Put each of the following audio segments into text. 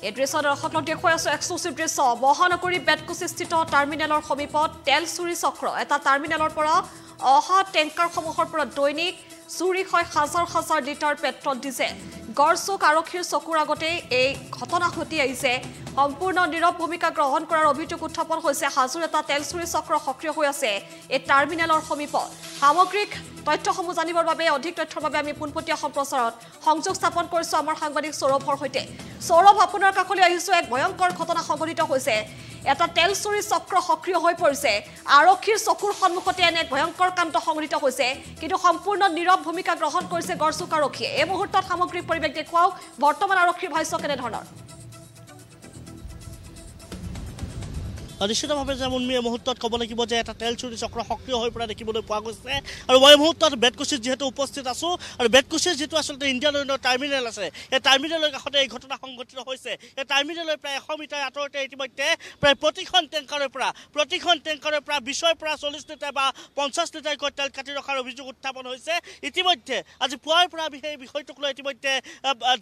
এই দৃশ্য দৰ্শকক দেখুৱাই আছো এক্সক্লুচিভ দৃশ্য মহানগৰী বেতকুচিস্থিত টাৰ্মিনেলৰ সমীপত তেল চুৰি চক্ৰ এটা টাৰ্মিনেলৰ পৰা অহা টেংকাৰসমূহৰ পৰা দৈনিক চুৰি হয় হাজাৰ হাজাৰ লিটাৰ পেট্ৰল ডিজেল গড়চুক আৰক্ষীৰ চকুৰ আগতে এই ঘটনা ঘটি আহিছে সম্পূৰ্ণ নীৰৱ ভূমিকা গ্ৰহণ কৰাৰ অভিযোগ উত্থাপন হৈছে হাজোৰ এটা তেল চুৰি চক্ৰ সক্ৰিয় হৈ আছে এই টাৰ্মিনেলৰ সমীপত সামগ্ৰিক তথ্যসমূহ জানিবৰ বাবে অধিক তথ্যৰ বাবে আমি পোনপটীয়া সম্প্ৰচাৰত সংযোগ স্থাপন কৰিছো আমাৰ সাংবাদিক সৌৰভৰ সৈতে সৌৰভ আপোনাৰ কাষলৈ আহিছো এক ভয়ংকৰ ঘটনা সংঘটিত হৈছে এটা তেল চুৰি চক্ৰ সক্ৰিয় হৈ পৰিছে আৰক্ষীৰ চকুৰ সন্মুখতে এনে ভয়ংকৰ কাণ্ড সংঘটিত হৈছে কিন্তু সম্পূৰ্ণ নীৰৱ ভূমিকা গ্ৰহণ কৰিছে গড়চুক আৰক্ষীয়ে এই মুহূৰ্তত সামগ্ৰিক পৰিৱেশ দেখুৱাওক বৰ্তমান আৰক্ষীৰ ভাষ্য কেনেধৰণৰ নিশ্চিতভাৱে যে আমি এই মুহূৰ্তত ক'ব লাগিব যে এটা তেল চুৰি চক্ৰ সক্ৰিয় হৈ পৰা দেখিবলৈ পোৱা গৈছে আৰু মই এই মুহূৰ্তত বেতকুচিত যিহেতু উপস্থিত আছোঁ আৰু বেতকুচিৰ যিটো আচলতে ইণ্ডিয়ান অইলৰ টাৰ্মিনেল আছে এই টাৰ্মিনেলৰ কাষতে এই ঘটনা সংঘটিত হৈছে এই টাৰ্মিনেলৰ প্ৰায় 100 মিটাৰ আঁতৰতে ইতিমধ্যে প্ৰায় প্ৰতিখন টেংকাৰৰ পৰা 20ৰ পৰা 40 লিটাৰ বা 50 লিটাৰকৈ তেল কাটি ৰখাৰ অভিযোগ উত্থাপন হৈছে ইতিমধ্যে আজি পুৱাৰ পৰা আমি সেই বিষয়টোক লৈ ইতিমধ্যে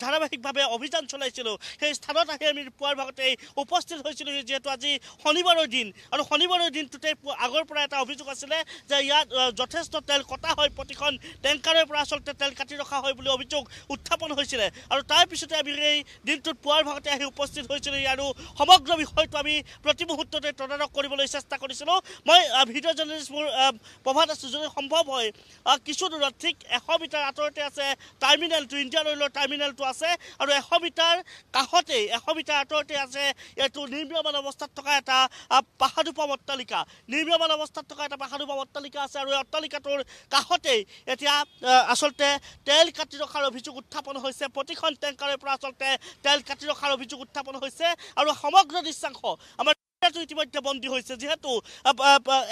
ধাৰাবাহিকভাৱে অভিযান চলাইছিলোঁ সেই স্থানত আহি আমি পুৱাৰ ভাগতেই উপস্থিত হৈছিলোঁ যিহেতু আজি শনিবাৰৰ দিন আৰু শনিবাৰৰ দিনটোতে আগৰ পৰা এটা অভিযোগ আছিলে যে ইয়াত যথেষ্ট তেল কটা হয় প্ৰতিখন টেংকাৰৰ পৰা আচলতে তেল কাটি ৰখা হয় বুলি অভিযোগ উত্থাপন হৈছিলে আৰু তাৰ পিছতে আমি এই দিনটোত পুৱাৰ ভাগতে আহি উপস্থিত হৈছিলোঁ আৰু সমগ্ৰ বিষয়টো আমি প্ৰতি মুহূৰ্ততে তদাৰক কৰিবলৈ চেষ্টা কৰিছিলোঁ মই ভিডিঅ' জাৰ্নেলিষ্ট মোৰ প্ৰভাত আছোঁ যদি সম্ভৱ হয় কিছু দূৰত ঠিক 100 মিটাৰ আঁতৰতে আছে টাৰ্মিনেলটো ইণ্ডিয়ান অইলৰ টাৰ্মিনেলটো আছে আৰু 100 মিটাৰ কাষতেই 100 মিটাৰ আঁতৰতে আছে এইটো নিৰ্মীয়মান অৱস্থাত থকা এটা পাহাৰুপা অট্টালিকা নিৰ্মীয়মান অৱস্থাত থকা এটা পাহাৰুপা অট্টালিকা আছে আৰু এই অট্টালিকাটোৰ কাষতেই এতিয়া আচলতে তেল কাটি ৰখাৰ অভিযোগ উত্থাপন হৈছে প্ৰতিখন টেংকাৰৰ পৰা আচলতে তেল কাটি ৰখাৰ অভিযোগ উত্থাপন হৈছে আৰু সমগ্ৰ দৃশ্যাংশ আমাৰ ইতিমধ্যে বন্দী হৈছে যিহেতু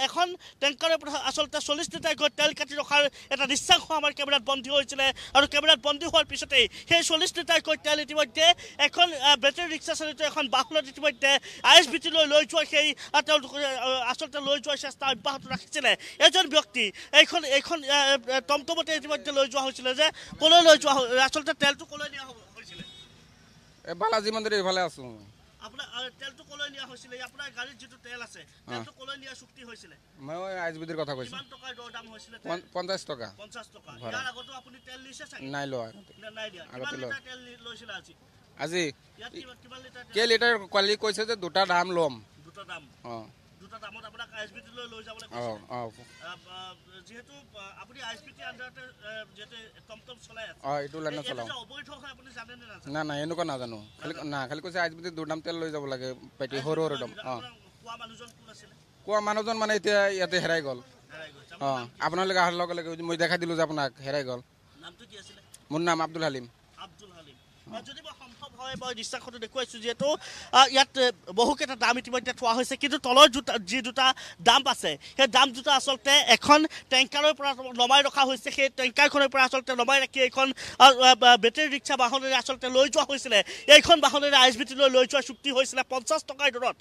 এখন টেংকাৰৰ পৰা আচলতে 40 লিটাৰকৈ তেল কাটি ৰখাৰ এটা দৃশ্যাংশ আমাৰ কেমেৰাত বন্দী হৈছিলে আৰু কেমেৰাত বন্দী হোৱাৰ পিছতেই সেই 40 লিটাৰকৈ তেল ইতিমধ্যে এখন বেটাৰী ৰিক্সা চালিত এখন বাহনত ইতিমধ্যে ISBT লৈ যোৱা সেই তেওঁলোকে আচলতে লৈ যোৱাৰ চেষ্টা অব্যাহত ৰাখিছিলে এজন ব্যক্তি এইখন টমটমতে ইতিমধ্যে লৈ যোৱা হৈছিলে যে কলৈ লৈ যোৱা আচলতে তেলটো কলৈ নিয়া হৈছিলে বালাজী মন্দিৰৰ ইফালে আছোঁ আপোনাৰ তেলটো কলৈ নিয়া হৈছিলে আপোনাৰ গাড়ীত যিটো তেল আছে তেলটো কলৈ নিয়া চুক্তি হৈছিলে মই ISBTৰ কথা কৈছোঁ কিমান টকাৰ দৰ দাম হৈছিলে 50 টকা ইয়াৰ আগতো আপুনি তেল লৈছে চাগে নাই লোৱা নাই দিয়া কিমান লিটাৰ তেল লৈছিল আজি ইয়াত কিমান লিটাৰ কে লিটাৰ কোৱালি কৈছে যে দুটা দাম ল'ম দুটা দাম দুটা দামত আপোনাক ISBT লৈ যাবলৈ কৈছে যেহেতু আপুনি ISBT আন্ডাৰতে যেতে টমটম চলাই আছে এইটো লাইনত চলাও অবৈধ হয় আপুনি জানে নে নাজানে না এনেকুৱা নাজানো খালি কৈছে ISBT দুটাম তেল লৈ যাব লাগে পেটি সৰু সৰু দাম কোৱা মানুহজন কোন আছিল কোৱা মানুহজন মানে এতিয়া ইয়াতে হেৰাই গ'ল আপোনালোকে অহাৰ লগে লগে মই দেখাই দিলোঁ যে আপোনাক হেৰাই গ'ল নামটো কি আছিল মোৰ নাম আব্দুল হালিম যদি সম্ভৱ হয় মই দৃশ্যাংশটো দেখুৱাইছোঁ যিহেতু ইয়াত বহুকেইটা দাম ইতিমধ্যে থোৱা হৈছে কিন্তু তলৰ যি দুটা দাম আছে সেই দাম দুটা আচলতে এখন টেংকাৰৰ পৰা নমাই ৰখা হৈছে সেই টেংকাৰখনৰ পৰা আচলতে নমাই ৰাখি এইখন বেটেৰী ৰিক্সা বাহনেৰে আচলতে লৈ যোৱা হৈছিলে এইখন বাহনেৰে ISBT লৈ যোৱা চুক্তি হৈছিলে 50 টকাৰ দৰত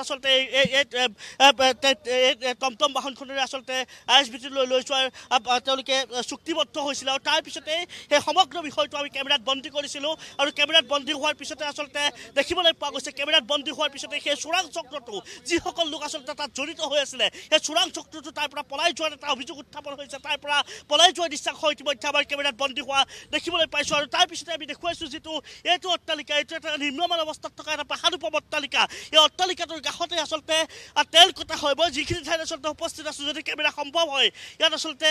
আচলতে এই টমটম বাহনখনেৰে আচলতে ISBT লৈ যোৱাৰ তেওঁলোকে চুক্তিবদ্ধ হৈছিলে আৰু তাৰপিছতে সেই সমগ্ৰ বিষয়টো আমি কেমেৰাত বন্দী কৰিছিলোঁ আৰু কেমেৰাত বন্দী হোৱাৰ পিছতে আচলতে দেখিবলৈ পোৱা গৈছে কেমেৰাত বন্দী হোৱাৰ পিছতে সেই চোৰাং চক্ৰটো যিসকল লোক আচলতে তাত জড়িত হৈ আছিলে সেই চোৰাং চক্ৰটো তাৰ পৰা পলাই যোৱাৰ এটা অভিযোগ উত্থাপন হৈছে তাৰ পৰা পলাই যোৱাৰ দৃশ্যাংশ ইতিমধ্যে আমাৰ কেমেৰাত বন্দী হোৱা দেখিবলৈ পাইছোঁ আৰু তাৰপিছতে আমি দেখুৱাইছোঁ যিটো এইটো অট্টালিকা এইটো এটা নিম্নমান অৱস্থাত থকা এটা পাহাৰুপা অট্টালিকা এই অট্টালিকাটোৰ কাষতে আচলতে তেল কটা হয় মই যিখিনি ঠাইত আচলতে উপস্থিত আছোঁ যদি কেমেৰা সম্ভৱ হয় ইয়াত আচলতে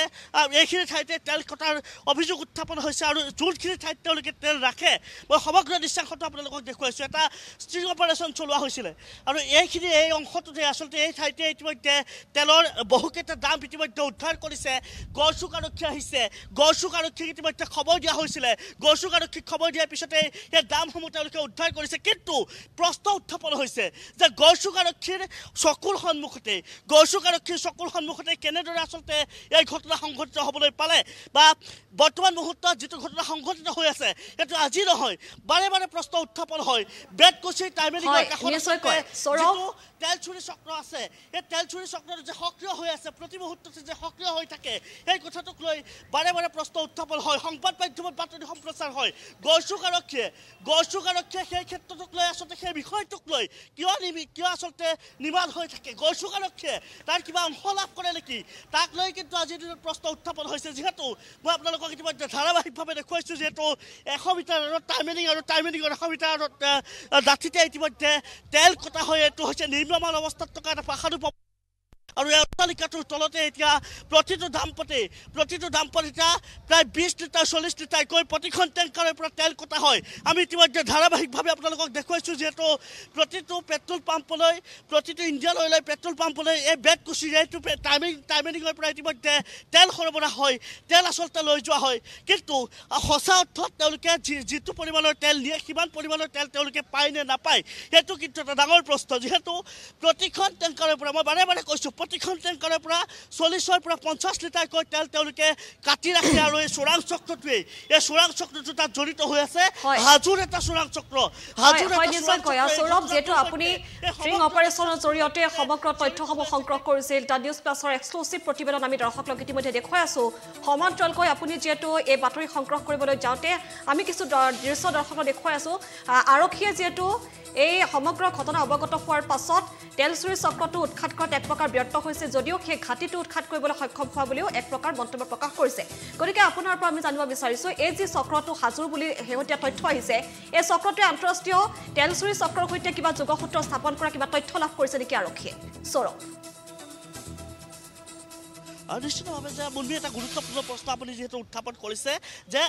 এইখিনি ঠাইতে তেল কটাৰ অভিযোগ উত্থাপন হৈছে আৰু যোনখিনি ঠাইত তেওঁলোকে তেল ৰাখে মই সমগ্ৰ দৃশ্যাংশটো আপোনালোকক দেখুৱাইছোঁ এটা ষ্ট্ৰিং অপাৰেশ্যন চলোৱা হৈছিলে আৰু এই অংশটোতে আচলতে এই ঠাইতে ইতিমধ্যে তেলৰ বহুকেইটা দাম ইতিমধ্যে উদ্ধাৰ কৰিছে গড়চুক আৰক্ষী আহিছে গড়চুক আৰক্ষীক ইতিমধ্যে খবৰ দিয়া হৈছিলে গড়চুক আৰক্ষীক খবৰ দিয়াৰ পিছতে এই দামসমূহ তেওঁলোকে উদ্ধাৰ কৰিছে কিন্তু প্ৰশ্ন উত্থাপন হৈছে যে গড়চুক আৰক্ষীৰ চকুৰ সন্মুখতে কেনেদৰে আচলতে এই ঘটনা সংঘটিত হ'বলৈ পালে বা বৰ্তমান মুহূৰ্তত যিটো ঘটনা সংঘটিত হৈ আছে এইটো আজি নহয় বাৰে বাৰে প্ৰশ্ন উত্থাপন হয় বেতকুছিৰ টাইমিনিঙৰ কাষত তেল চুৰি চক্ৰ আছে এই তেল চুৰি চক্ৰটো যে সক্ৰিয় হৈ আছে প্ৰতি মুহূৰ্ততে যে সক্ৰিয় হৈ থাকে এই কথাটোক লৈ বাৰে বাৰে প্ৰশ্ন উত্থাপন হয় সংবাদ মাধ্যমত বাতৰি সম্প্ৰচাৰ হয় গড়চুক আৰক্ষীয়ে সেই ক্ষেত্ৰটোক লৈ আচলতে সেই বিষয়টোক লৈ কিয় আচলতে নিমাল হৈ থাকে গড়চুক আৰক্ষীয়ে তাৰ কিবা অংশ লাভ কৰে নেকি তাক লৈ কিন্তু আজিৰ দিনত প্ৰশ্ন উত্থাপন হৈছে যিহেতু মই আপোনালোকক ইতিমধ্যে ধাৰাবাহিকভাৱে দেখুৱাইছোঁ যিহেতু 100 মিটাৰৰ টাইমিনিঙৰ 100 মিটাৰৰ ডাঠিতে ইতিমধ্যে তেল কটা হয় এইটো হৈছে নিম্নমান অৱস্থাত থকা এটা প্ৰাসাদু আৰু এই অট্টালিকাটোৰ তলতে এতিয়া প্ৰতিটো দাম্পতি এতিয়া প্ৰায় 20 লিটাৰ 40 লিটাৰকৈ প্ৰতিখন টেংকাৰৰ পৰা তেল কটা হয় আমি ইতিমধ্যে ধাৰাবাহিকভাৱে আপোনালোকক দেখুৱাইছোঁ যিহেতু প্ৰতিটো পেট্ৰল পাম্পলৈ প্ৰতিটো ইণ্ডিয়ান অইলৰ পেট্ৰল পাম্পলৈ এই বেতকুছিৰ এইটো টাইমিনিঙৰ পৰা ইতিমধ্যে তেল সৰবৰাহ হয় তেল আচলতে লৈ যোৱা হয় কিন্তু সঁচা অৰ্থত তেওঁলোকে যিটো পৰিমাণৰ তেল নিয়ে সিমান পৰিমাণৰ তেল তেওঁলোকে পায় নে নাপায় সেইটো কিন্তু এটা ডাঙৰ প্ৰশ্ন যিহেতু প্ৰতিখন টেংকাৰৰ পৰা মই বাৰে বাৰে কৈছোঁ প্ৰতিখন টেংকাৰৰ পৰা 40 পৰা 50 লিটাৰকৈ তেল তেওঁলোকে কাটি ৰাখে আৰু এই চোৰাং চক্ৰটো তাত জড়িত হৈ আছে হাজোৰ এটা চোৰাং চক্ৰ সৌৰভ যেহেতু আপুনি স্ট্ৰিং অপাৰেশ্যনৰ জৰিয়তে সমগ্ৰ তথ্যসমূহ সংগ্ৰহ কৰিছিল দ্য নিউজ প্লাছৰ এক্সক্লুচিভ প্ৰতিবেদন আমি দৰ্শকক ইতিমধ্যে দেখুৱাই আছোঁ সমান্তৰালকৈ আপুনি যিহেতু এই বাতৰি সংগ্ৰহ কৰিবলৈ যাওঁতে আমি কিছু দৃশ্য দৰ্শকক দেখুৱাই আছোঁ আৰক্ষীয়ে যিহেতু এই সমগ্ৰ ঘটনা অৱগত হোৱাৰ পাছত তেল চুৰি চক্ৰটো উৎখাত কৰাত এক প্ৰকাৰ ব্যৰ্থ হৈছে যদিও সেই ঘাটিটো উৎখাত কৰিবলৈ সক্ষম হোৱা বুলিও এক প্ৰকাৰ মন্তব্য প্ৰকাশ কৰিছে গতিকে আপোনাৰ পৰা আমি জানিব বিচাৰিছোঁ এই যি চক্ৰটো হাজোৰ বুলি শেহতীয়া তথ্য আহিছে এই চক্ৰটোৱে আন্তঃৰাষ্ট্ৰীয় তেল চুৰি চক্ৰৰ সৈতে কিবা যোগসূত্ৰ স্থাপন কৰা কিবা তথ্য লাভ কৰিছে নেকি আৰক্ষীয়ে সৌৰভ নিশ্চিতভাৱে যে মুন্মী এটা গুৰুত্বপূৰ্ণ প্ৰশ্ন আপুনি যিহেতু উত্থাপন কৰিছে যে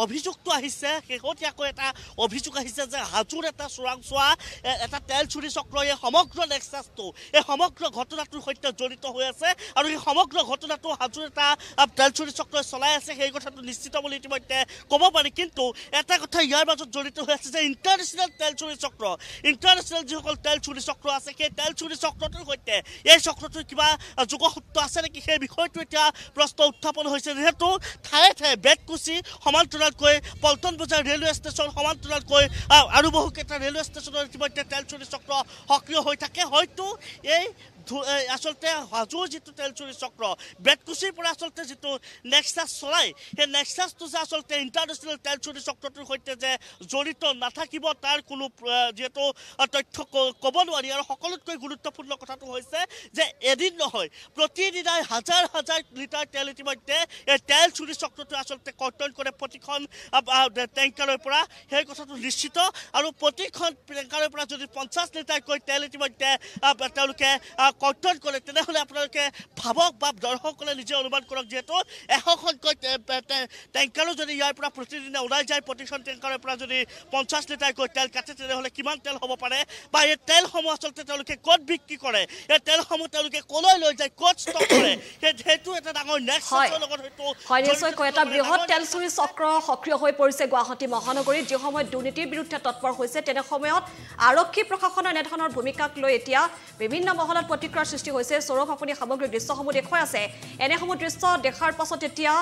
অভিযোগটো আহিছে শেহতীয়াকৈ এটা অভিযোগ আহিছে যে হাজোৰ এটা চোৰাংচোৱা এটা তেল চুৰি চক্ৰ এই সমগ্ৰ নেক্সাছটো এই সমগ্ৰ ঘটনাটোৰ সৈতে জড়িত হৈ আছে আৰু এই সমগ্ৰ ঘটনাটো হাজোৰ এটা তেল চুৰি চক্ৰই চলাই আছে সেই কথাটো নিশ্চিত বুলি ইতিমধ্যে ক'ব পাৰি কিন্তু এটা কথা ইয়াৰ মাজত জড়িত হৈ আছে যে ইণ্টাৰনেশ্যনেল তেল চুৰি চক্ৰ ইণ্টাৰনেশ্যনেল যিসকল তেল চুৰি চক্ৰ আছে সেই তেল চুৰি চক্ৰটোৰ সৈতে এই চক্ৰটোৰ কিবা যোগসূত্ৰ আছে নেকি সেই বিষয়ে এতিয়া প্ৰশ্ন উত্থাপন হৈছে যেহেতু ঠায়ে ঠায়ে বেতকুছি সমান্তৰালকৈ পল্টন বজাৰ ৰেলৱে ষ্টেচন সমান্তৰালকৈ আৰু বহুকেইটা ৰেলৱে ষ্টেচনৰ ইতিমধ্যে তেল চুৰি চক্ৰ সক্ৰিয় হৈ থাকে হয়তো এই আচলতে হাজোৰ যিটো তেল চুৰি চক্ৰ বেতকুছিৰ পৰা আচলতে যিটো নেক্সাছ চলাই সেই নেক্সাছটো যে আচলতে ইণ্টাৰনেশ্যনেল তেল চুৰি চক্ৰটোৰ সৈতে যে জড়িত নাথাকিব তাৰ কোনো যিহেতু তথ্য ক'ব নোৱাৰি আৰু সকলোতকৈ গুৰুত্বপূৰ্ণ কথাটো হৈছে যে এদিন নহয় প্ৰতিদিনাই হাজাৰ লিটাৰ তেল ইতিমধ্যে এই তেল চুৰি চক্ৰটোৱে আচলতে কৰ্তন কৰে প্ৰতিখন টেংকাৰৰ পৰা সেই কথাটো নিশ্চিত আৰু প্ৰতিখন টেংকাৰৰ পৰা যদি 50 লিটাৰকৈ তেল ইতিমধ্যে তেওঁলোকে কৰ্তন কৰে তেনেহ'লে আপোনালোকে ভাবক বা দৰ্শকসকলে নিজে অনুমান কৰক যিহেতু 100খনকৈ টেংকাৰো যদি ইয়াৰ পৰা প্ৰতিদিনে ওলাই যায় প্ৰতিখন টেংকাৰৰ পৰা যদি 50 লিটাৰকৈ তেল কাটে তেনেহ'লে কিমান তেল হ'ব পাৰে বা এই তেলসমূহ আচলতে তেওঁলোকে ক'ত বিক্ৰী কৰে এই তেলসমূহ তেওঁলোকে ক'লৈ লৈ যায় ক'ত ষ্টক কৰে সেইটো এটা ডাঙৰ নেক্সাছৰ লগত হয় নিশ্চয়কৈ এটা বৃহৎ তেল চুৰি চক্ৰ সক্ৰিয় হৈ পৰিছে গুৱাহাটী মহানগৰীত যি সময়ত দুৰ্নীতিৰ বিৰুদ্ধে তৎপৰ হৈছে তেনে সময়ত আৰক্ষী প্ৰশাসনৰ এনেধৰণৰ ভূমিকাক লৈ এতিয়া বিভিন্ন মহলত প্ৰতিক্ৰিয়াৰ সৃষ্টি হৈছে সৌৰভ আপুনি সামগ্ৰিক দৃশ্যসমূহ দেখুৱাই আছে এনেসমূহ দৃশ্য দেখাৰ পাছত এতিয়া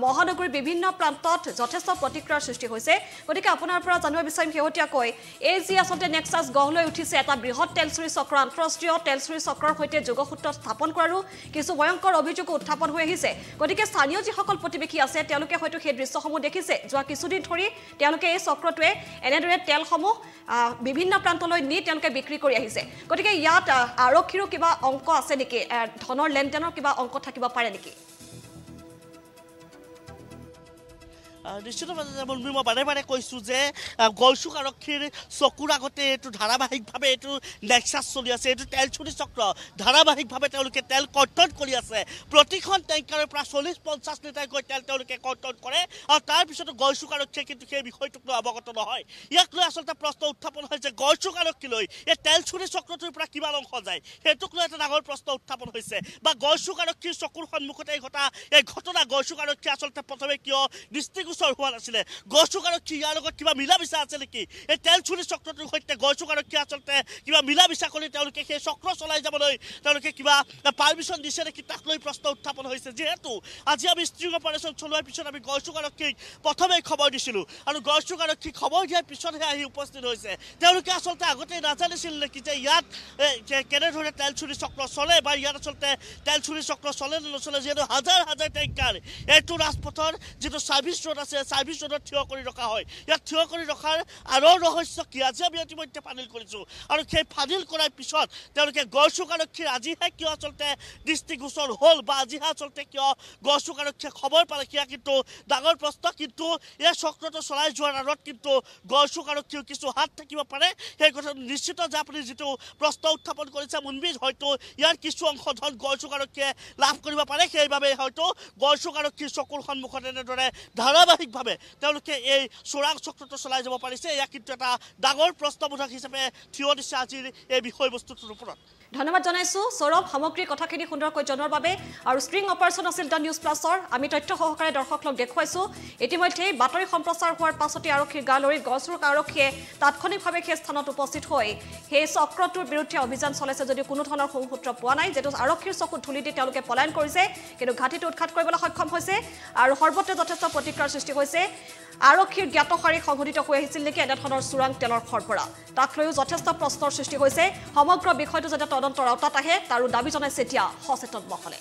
মহানগৰীৰ বিভিন্ন প্ৰান্তত যথেষ্ট প্ৰতিক্ৰিয়াৰ সৃষ্টি হৈছে গতিকে আপোনাৰ পৰা জানিব বিচাৰিম শেহতীয়াকৈ এই যি আচলতে নেক্সাছ গঢ় লৈ উঠিছে এটা বৃহৎ তেল চুৰি চক্ৰ আন্তঃৰাষ্ট্ৰীয় তেল চুৰি চক্ৰৰ সৈতে যোগসূত্ৰ স্থাপন কৰাৰো কিছু ভয়ংকৰ অভিযোগ উত্থাপন হৈ আহিছে গতিকে স্থানীয় যিসকল প্ৰতিবেশী আছে তেওঁলোকে হয়তো সেই দৃশ্যসমূহ দেখিছে যোৱা কিছুদিন ধৰি তেওঁলোকে এই চক্ৰটোৱে এনেদৰে তেলসমূহ বিভিন্ন প্ৰান্তলৈ নি তেওঁলোকে বিক্ৰী কৰি আহিছে গতিকে ইয়াত আৰক্ষীৰো কিবা অংক আছে নেকি ধনৰ লেনদেনৰ কিবা অংক থাকিব পাৰে নেকি নিশ্চিতভাৱে মই বাৰে বাৰে কৈছোঁ যে গড়চুক আৰক্ষীৰ চকুৰ আগতে এইটো ধাৰাবাহিকভাৱে এইটো নেক্সাছ চলি আছে এইটো তেল চুৰি চক্ৰ ধাৰাবাহিকভাৱে তেওঁলোকে তেল কৰ্তন কৰি আছে প্ৰতিখন টেংকাৰৰ পৰা 40-50 লিটাৰকৈ তেল তেওঁলোকে কৰ্তন কৰে আৰু তাৰপিছতো গড়চুক আৰক্ষীয়ে কিন্তু সেই বিষয়টোক লৈ অৱগত নহয় ইয়াক লৈ আচলতে প্ৰশ্ন উত্থাপন হয় যে গড়চুক আৰক্ষীলৈ এই তেল চুৰি চক্ৰটোৰ পৰা কিমান অংশ যায় সেইটোক লৈ এটা ডাঙৰ প্ৰশ্ন উত্থাপন হৈছে বা গড়চুক আৰক্ষীৰ চকুৰ সন্মুখতে এই ঘটনা গড়চুক আৰক্ষীয়ে আচলতে প্ৰথমে কিয় দৃষ্টিগোচৰ দৃষ্টিগোচৰ হোৱা নাছিলে গড়চুক আৰক্ষী ইয়াৰ লগত কিবা মিলা মিছা আছে নেকি এই তেল চুৰি চক্ৰটোৰ সৈতে গড়চুক আৰক্ষী আচলতে কিবা মিলা মিছা কৰি তেওঁলোকে সেই চক্ৰ চলাই যাবলৈ তেওঁলোকে কিবা পাৰমিশ্যন দিছে নেকি তাক লৈ প্ৰশ্ন উত্থাপন হৈছে যিহেতু আজি আমি ষ্ট্ৰিং অপাৰেশ্যন চলোৱাৰ পিছত আমি গড়চুক আৰক্ষীক প্ৰথমে খবৰ দিছিলোঁ আৰু গড়চুক আৰক্ষীক খবৰ দিয়াৰ পিছতহে আহি উপস্থিত হৈছে তেওঁলোকে আচলতে আগতে নাজানিছিল নেকি যে ইয়াত কেনেধৰণে তেল চুৰি চক্ৰ চলে বা ইয়াত আচলতে তেল চুৰি চক্ৰ চলে নে নচলে যিহেতু হাজাৰ হাজাৰ টেংকাৰ এইটো ৰাজপথৰ যিটো ছাৰ্ভিচ ৰোড আছে ছাৰ্ভিচ ৰোডত থিয় কৰি ৰখা হয় ইয়াত থিয় কৰি ৰখাৰ আৰু ৰহস্য কি আজি আমি ইতিমধ্যে ফাদিল কৰিছোঁ আৰু সেই ফাদিল কৰাৰ পিছত তেওঁলোকে গড়চুক আৰক্ষীৰ আজিহে কিয় আচলতে দৃষ্টিগোচৰ হ'ল বা আজিহে আচলতে কিয় গড়চুক আৰক্ষীয়ে খবৰ পালে সেয়া কিন্তু ডাঙৰ প্ৰশ্ন কিন্তু এই চক্ৰটো চলাই যোৱাৰ আঁৰত কিন্তু গড়চুক আৰক্ষীৰ কিছু হাত থাকিব পাৰে সেই কথা নিশ্চিত যে আপুনি যিটো প্ৰশ্ন উত্থাপন কৰিছে মুনবীৰ হয়তো ইয়াৰ কিছু অংশ ধন গড়চুক আৰক্ষীয়ে লাভ কৰিব পাৰে সেইবাবে হয়তো গড়চুক আৰক্ষীৰ চকুৰ সন্মুখত এনেদৰে ধাৰাবাহিকভাৱে তেওঁলোকে এই চোৰাং চক্ৰটো চলাই যাব পাৰিছে এয়া কিন্তু এটা ডাঙৰ প্ৰশ্নবোধক হিচাপে থিয় দিছে আজিৰ এই বিষয়বস্তুটোৰ ওপৰত ধন্যবাদ জনাইছো সৌৰভ সামগ্ৰিক কথাখিনি সুন্দৰকৈ জনোৱাৰ বাবে আৰু ষ্ট্ৰিং অপাৰেশ্যন আছিল দ্য নিউজ প্লাছৰ আমি তথ্য সহকাৰে দৰ্শকক দেখুৱাইছো ইতিমধ্যে বাতৰি সম্প্ৰচাৰ হোৱাৰ পাছতে আৰক্ষীৰ গালৰি গড়চুক আৰক্ষীয়ে তাৎক্ষণিকভাৱে সেই স্থানত উপস্থিত হৈ সেই চক্ৰটোৰ বিৰুদ্ধে অভিযান চলাইছে যদিও কোনো ধৰণৰ সূত্ৰ পোৱা নাই যেটো আৰক্ষীৰ চকুত ধুলি দি তেওঁলোকে পলায়ন কৰিছে কিন্তু ঘাটিটো উৎখাত কৰিবলৈ সক্ষম হৈছে আৰু সৰ্বত্ৰে যথেষ্ট প্ৰতিক্ৰিয়াৰ সৃষ্টি হৈছে আৰক্ষীৰ জ্ঞাতসাৰী সংঘটিত হৈ আহিছিল নেকি এনেধৰণৰ চোৰাং তেলৰ খৰপৰা তাক লৈও যথেষ্ট প্ৰশ্নৰ সৃষ্টি হৈছে সমগ্ৰ বিষয়টো যাতে তদন্তৰ আওতাত আহে তাৰো দাবী জনাইছে এতিয়া সচেতন মহলে